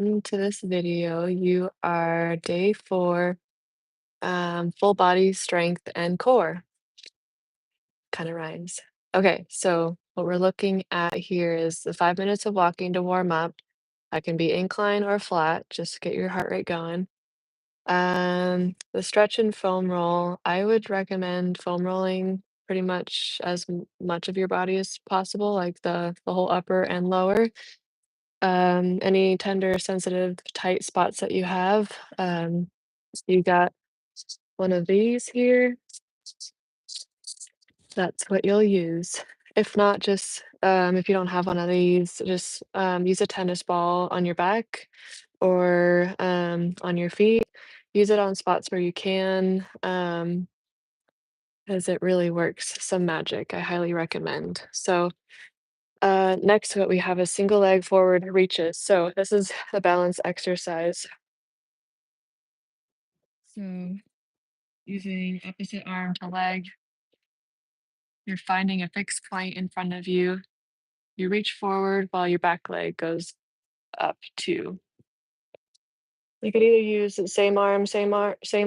welcome to this video. You are day 4, full body strength and core. Kind of rhymes. Okay, so what we're looking at here is the 5 minutes of walking to warm up. That can be incline or flat, just to get your heart rate going. The stretch and foam roll, I would recommend foam rolling pretty much as much of your body as possible, like the whole upper and lower. Any tender, sensitive, tight spots that you have. You got one of these here. That's what you'll use. If not, just if you don't have one of these, just use a tennis ball on your back or on your feet. Use it on spots where you can, as it really works some magic. I highly recommend. So next to it, we have a single leg forward reaches. So this is a balance exercise. So using opposite arm to leg, you're finding a fixed point in front of you. You reach forward while your back leg goes up too. You could either use the same arm, same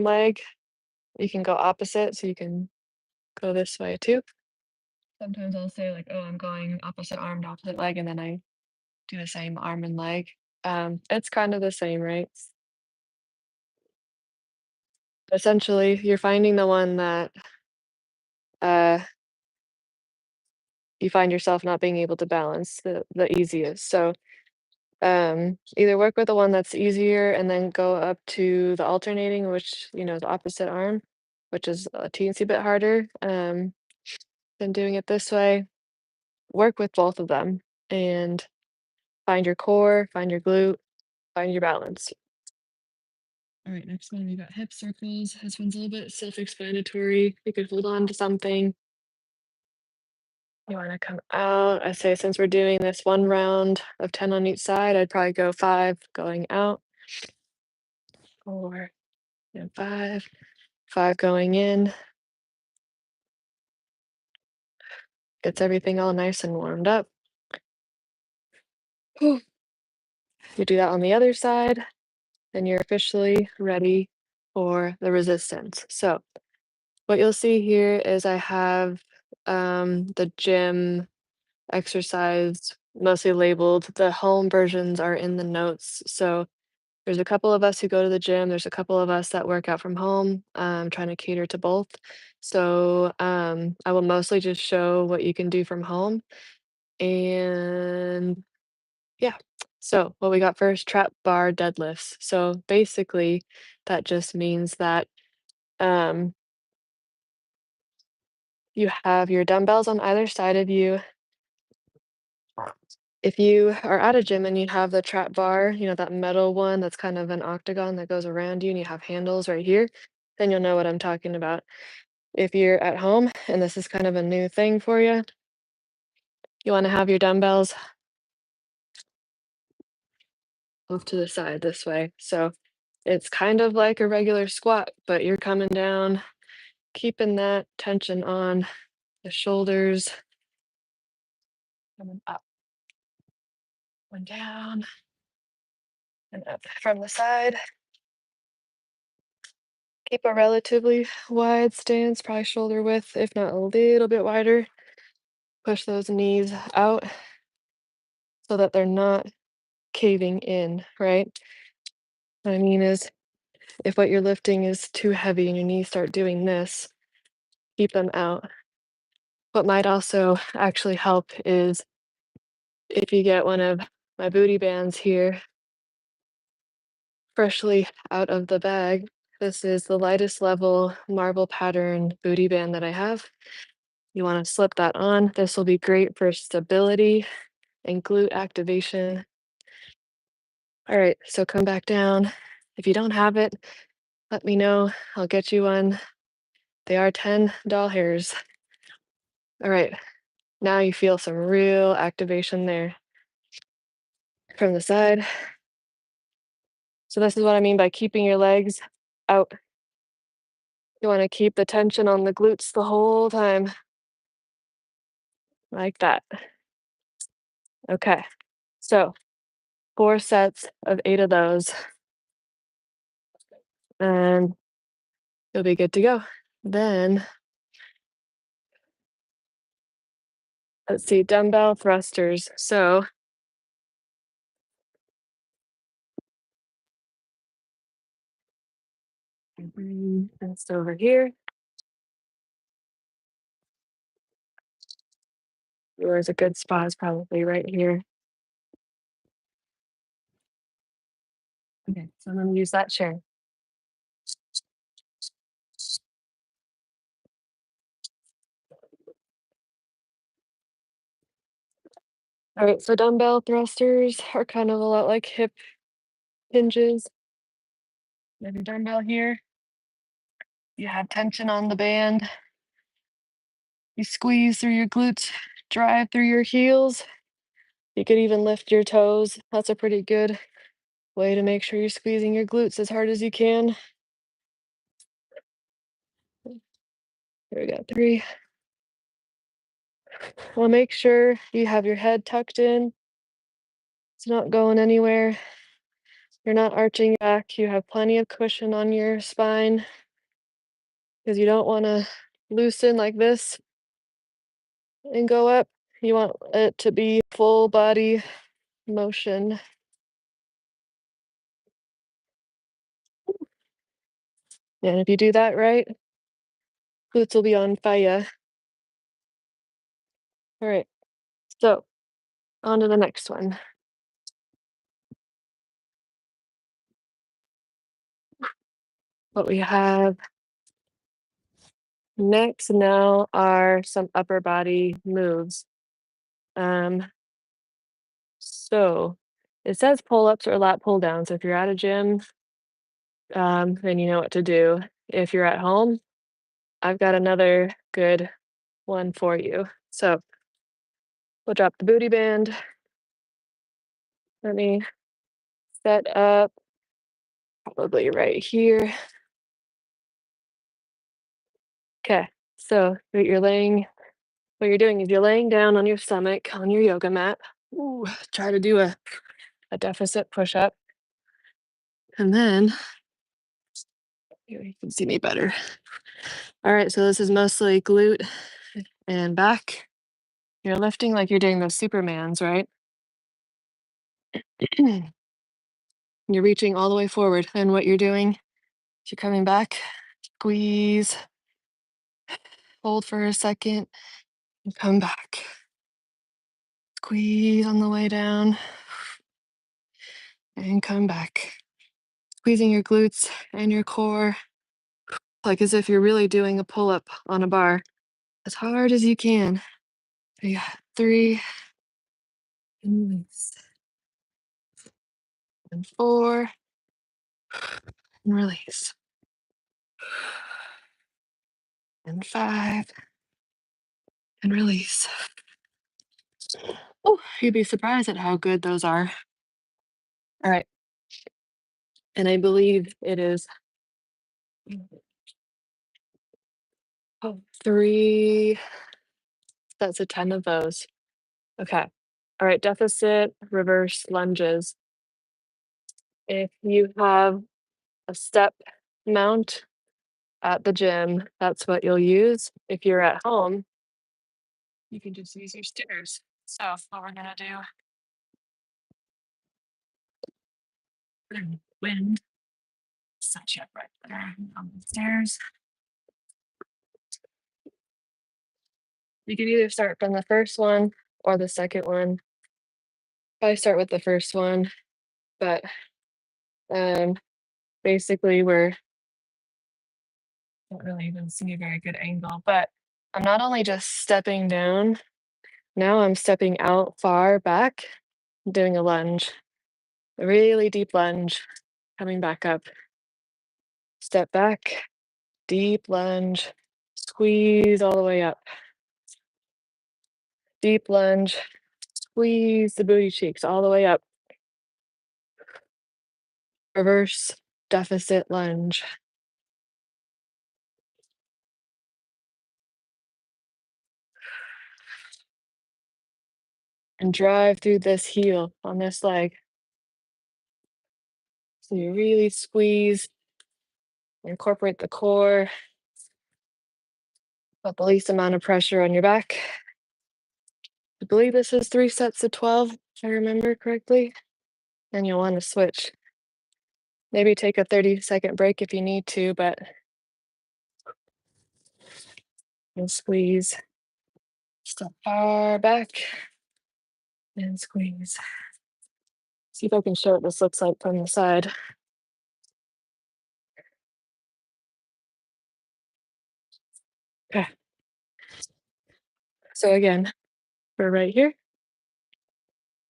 leg. You can go opposite, so you can go this way too. Sometimes I'll say like, oh, I'm going opposite arm to opposite leg, and then I do the same arm and leg. It's kind of the same, right? Essentially, you're finding the one that uh, you find yourself not being able to balance the easiest. So either work with the one that's easier and then go up to the alternating, which, the opposite arm, which is a teensy bit harder than doing it this way. Work with both of them and find your core, find your glute, find your balance. All right, next one, we got hip circles. This one's a little bit self-explanatory. You could hold on to something. You want to come out. I say since we're doing this one round of 10 on each side, I'd probably go 5 going out, 4 and 5, 5 going in. Gets everything all nice and warmed up. Whew. You do that on the other side, then you're officially ready for the resistance. So what you'll see here is I have the gym exercise mostly labeled. The home versions are in the notes. So there's a couple of us who go to the gym. There's a couple of us that work out from home, trying to cater to both. So I will mostly just show what you can do from home. And yeah, so what we got first, trap bar deadlifts. So basically, that just means that um, you have your dumbbells on either side of you. If you are at a gym and you have the trap bar, that metal one that's kind of an octagon that goes around you and you have handles right here, then you'll know what I'm talking about. If you're at home and this is kind of a new thing for you, you want to have your dumbbells off to the side this way. So it's kind of like a regular squat, but you're coming down, keeping that tension on the shoulders, coming up, one down, and up from the side. Keep a relatively wide stance, probably shoulder width, if not a little bit wider. Push those knees out so that they're not caving in, right? What I mean is, if what you're lifting is too heavy and your knees start doing this, keep them out. What might also actually help is if you get one of my booty bands here, freshly out of the bag. This is the lightest level marble pattern booty band that I have. You want to slip that on. This will be great for stability and glute activation. All right, so come back down. If you don't have it, let me know. I'll get you one. They are 10 doll hairs. All right, now you feel some real activation there from the side. So this is what I mean by keeping your legs out. You want to keep the tension on the glutes the whole time, like that. Okay, so 4 sets of 8 of those, and you'll be good to go. Then, let's see, dumbbell thrusters. So bring this over here. Yours a good spot is probably right here. Okay, so I'm gonna use that chair. All right, so dumbbell thrusters are kind of a lot like hip hinges. Maybe dumbbell here. You have tension on the band. You squeeze through your glutes, drive through your heels. You could even lift your toes. That's a pretty good way to make sure you're squeezing your glutes as hard as you can. Here we go, 3. Well, make sure you have your head tucked in. It's not going anywhere. You're not arching back. You have plenty of cushion on your spine because you don't want to loosen like this and go up. You want it to be full body motion. And if you do that right, glutes will be on fire. All right, so on to the next one. What we have next now are some upper body moves. So it says pull-ups or lat pull downs. If you're at a gym, then you know what to do. If you're at home, I've got another good one for you. So we'll drop the booty band. Let me set up probably right here. Okay, so what you're doing is you're laying down on your stomach on your yoga mat. Ooh, try to do a deficit push-up. And then, here you can see me better. All right, so this is mostly glute and back. You're lifting like you're doing those Supermans, right? You're reaching all the way forward. And what you're doing is you're coming back, squeeze, hold for a second, and come back. Squeeze on the way down, and come back. Squeezing your glutes and your core, like as if you're really doing a pull-up on a bar, as hard as you can. You got 3, and release. And 4, and release. And 5, and release. Oh, you'd be surprised at how good those are. All right. And I believe it is 3 sets of 10 of those. Okay. All right, deficit reverse lunges. If you have a step mount at the gym, that's what you'll use. If you're at home, you can just use your stairs. So what we're gonna do, wind, set you up right there on the stairs. You can either start from the first one or the second one. I start with the first one, but basically we're don't really even see a very good angle, but I'm not only just stepping down, now I'm stepping out far back, doing a lunge, a really deep lunge, coming back up. Step back, deep lunge, squeeze all the way up. Deep lunge, squeeze the booty cheeks all the way up. Reverse deficit lunge. And drive through this heel on this leg. So you really squeeze, incorporate the core, put the least amount of pressure on your back. I believe this is 3 sets of 12, if I remember correctly. And you'll want to switch. Maybe take a 30-second break if you need to, but and squeeze. Step far back and squeeze. See if I can show what this looks like from the side. Okay. So again, we're right here,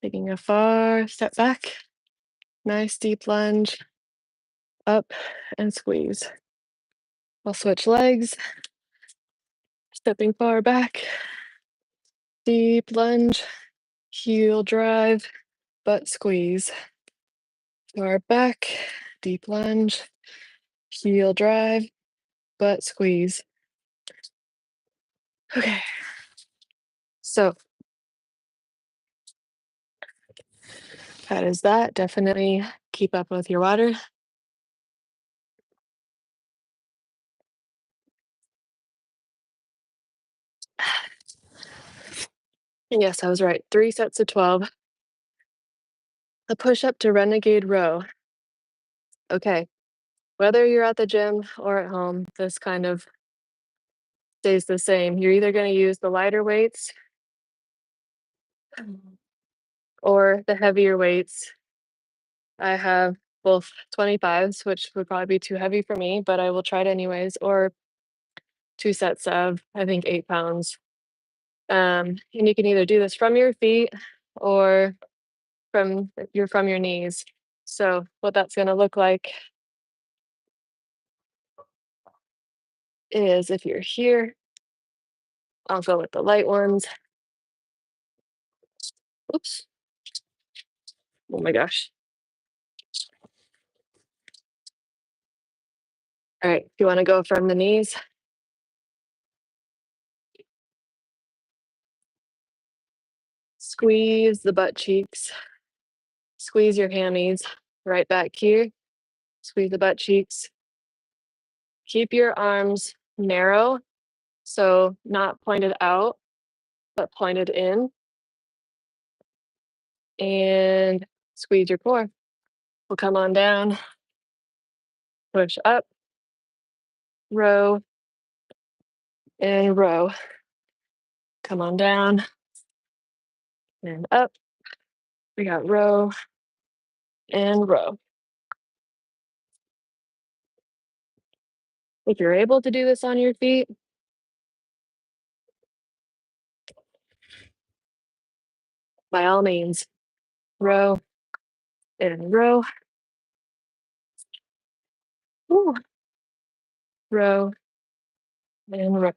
taking a far step back, nice deep lunge, up and squeeze. I'll switch legs, stepping far back, deep lunge, heel drive, butt squeeze. Far back, deep lunge, heel drive, butt squeeze. Okay. So that is that. Definitely keep up with your water. And yes, I was right. 3 sets of 12. A push up to Renegade Row. Okay. Whether you're at the gym or at home, this kind of stays the same. You're either going to use the lighter weights or the heavier weights. I have both 25s, which would probably be too heavy for me, but I will try it anyways, or 2 sets of, I think, 8 pounds. And you can either do this from your feet or from your knees. So what that's going to look like is if you're here, I'll go with the light ones. Oops. Oh my gosh. All right, you want to go from the knees? Squeeze the butt cheeks. Squeeze your hammies right back here. Squeeze the butt cheeks. Keep your arms narrow, so not pointed out, but pointed in. And squeeze your core. We'll come on down, push up, row, and row. Come on down and up. We got row and row. If you're able to do this on your feet, by all means, row and row. Ooh. Row and row.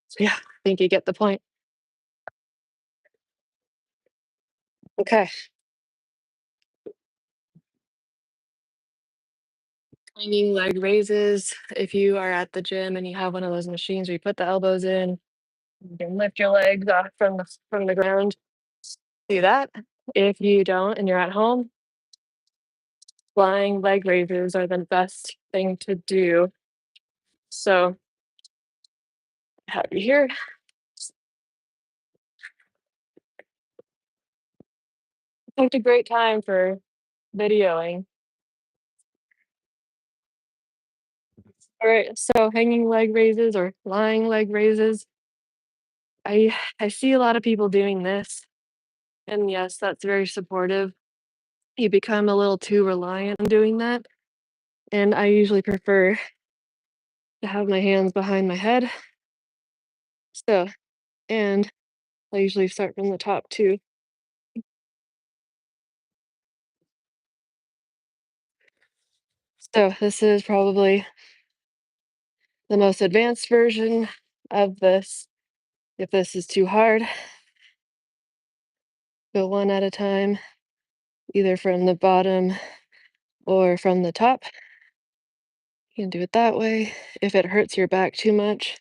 So yeah, I think you get the point. Okay. Hanging leg raises. If you are at the gym and you have one of those machines where you put the elbows in, you can lift your legs off from the ground. Do that. If you don't and you're at home, flying leg raises are the best thing to do. So have you here. It's a great time for videoing. All right, so hanging leg raises or lying leg raises. I see a lot of people doing this, and yes, that's very supportive. You become a little too reliant on doing that, and I usually prefer to have my hands behind my head. So, and I usually start from the top too. So this is probably the most advanced version of this. If this is too hard, go one at a time, either from the bottom or from the top. You can do it that way. If it hurts your back too much,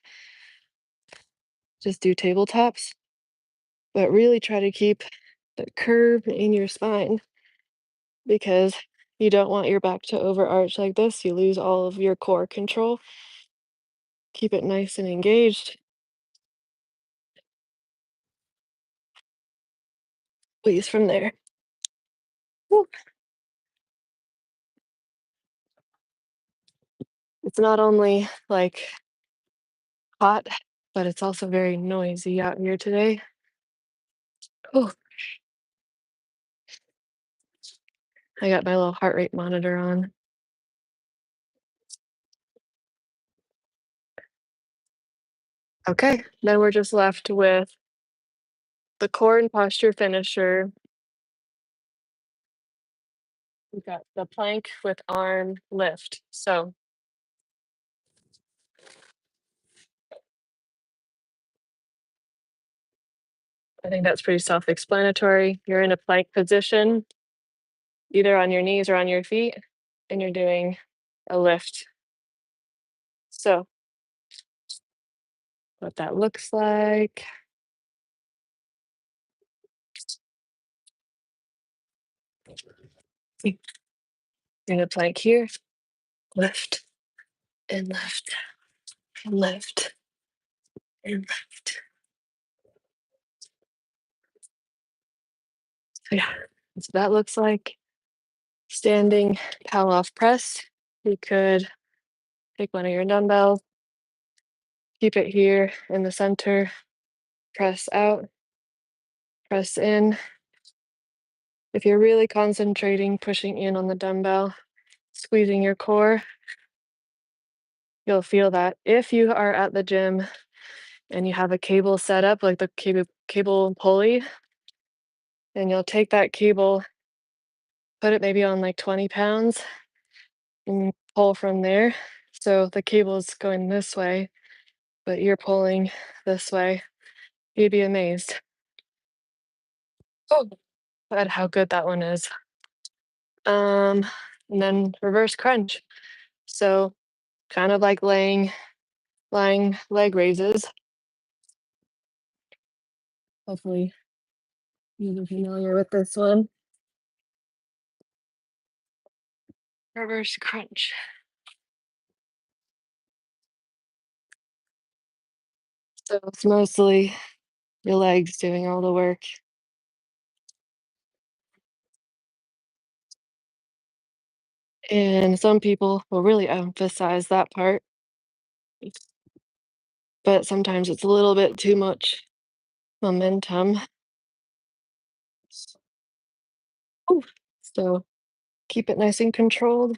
just do tabletops. but really try to keep the curve in your spine because you don't want your back to overarch like this. You lose all of your core control. Keep it nice and engaged. Squeeze from there. Woo. It's not only like hot, but it's also very noisy out here today. Oh, I got my little heart rate monitor on. Okay, then we're just left with the core and posture finisher. We've got the plank with arm lift. So I think that's pretty self-explanatory. You're in a plank position, either on your knees or on your feet, and you're doing a lift. So what that looks like. You're in a plank here, lift and lift and lift and lift. So yeah, so that looks like standing cow off press. You could take one of your dumbbells, keep it here in the center, press out, press in. If you're really concentrating, pushing in on the dumbbell, squeezing your core, you'll feel that. If you are at the gym and you have a cable set up, like the cable pulley, and you'll take that cable, put it maybe on like 20 pounds, and pull from there. So the cable's going this way, but you're pulling this way. You'd be amazed. Oh, at how good that one is. And then reverse crunch. So kind of like lying leg raises. Hopefully you're familiar with this one. Reverse crunch. So it's mostly your legs doing all the work. And some people will really emphasize that part, but sometimes it's a little bit too much momentum. Ooh, so keep it nice and controlled.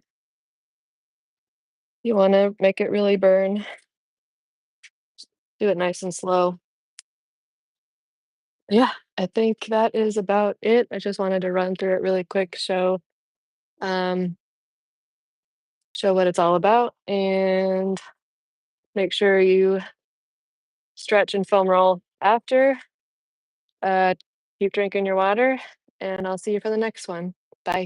You want to make it really burn. Do it nice and slow. Yeah, I think that is about it. I just wanted to run through it really quick, um, show what it's all about, and make sure you stretch and foam roll after. Uh, keep drinking your water, and I'll see you for the next one.